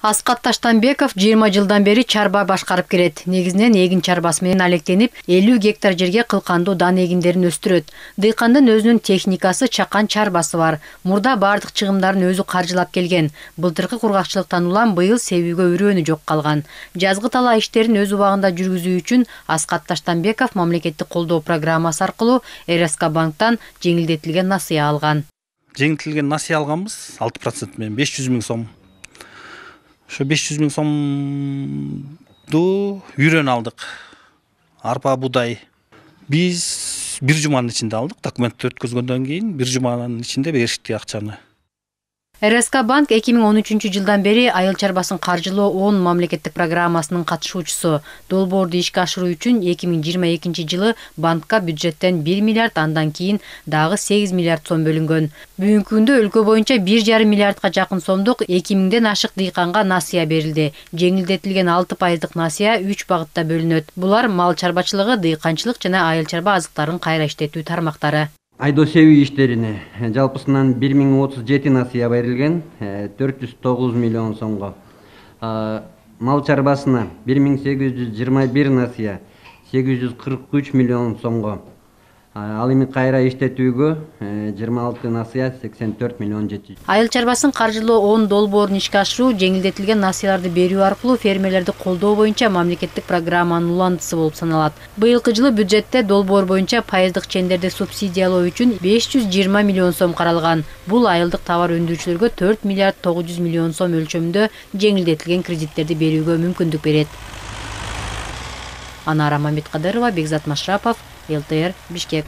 Аскат Таштанбеков 20 жылдан бери чарба башкарып келет. Негизинен эгин чарбасы менен алектенип, 50 гектар жерге кылкандуу дан эгиндерин өстүрөт. Дыйкандын өзүнүн техникасы, чакан чарбасы бар. Мурда бардык чыгымдарын өзү каржылап келген. Былтыркы кургакчылыктан улам быйыл себүүгө үрөөнү жок калган. Жазгы талаа иштерин өз убагында жүргүзүү үчүн Аскат Таштанбеков мамлекеттик колдоо программасы аркылуу РСК банктан жеңилдетилген насыя алган. Жеңилдетилген насыя алганбыз 6% менен 500 000 сом. Şu 500 000 somdu үйрөн алдык. Арпа, будай. Biz bir жуманын ичинде алдык. Документти өткөзгөндөн кийин bir жуманын ичинде беришти акчаны. РСК банк 2013 жылдан бери айыл чарбасын каржылоо 10 мамлекеттик программасынын катышуучусу. Долбоорду ишке ашыруу үчүн 2022 жылы банкка бюджеттен 1 миллиард, андан кийин дагы 8 миллиард сом бөлүнгөн. Бүгүнкү күндө өлкө боюнча 1,5 миллиардга жакын сомдук 2000ден ашык дыйканга насыя берилди. Жеңилдетилген 6% насыя 3 багытта бөлүнөт. Булар мал чарбачылыгы, дыйканчылык жана айыл чарба азыктарын кайра иштетүү тармактары. Айдоо себүү иштерине жалпысынан 1037 насыя берилген, 409 миллион сомго. Мал чарбасына 1821 насыя, 843 миллион сомго. Ал эми кайра иштетүүгө 26 насыя, 84 миллион 700. Айыл чарбасын каржылоо 10 долбоорун ишке ашыруу жеңилдетилген насыяларды берүү аркылуу фермерлерди колдоо боюнча мамлекеттик программанын уландысы болуп саналат. Быйылкы жылы бюджетте долбоор боюнча пайыздык чендерди субсидиялоо үчүн 520 миллион сом каралган. Бул айылдык товар өндүрүүчүлөргө 4 миллиард 900 миллион сом өлчөмүндө жеңилдетилген кредиттерди берүүгө мүмкүндүк берет. Анара Мамедкадырова, Бекзат Машрапов, ЛТР, Бишкек.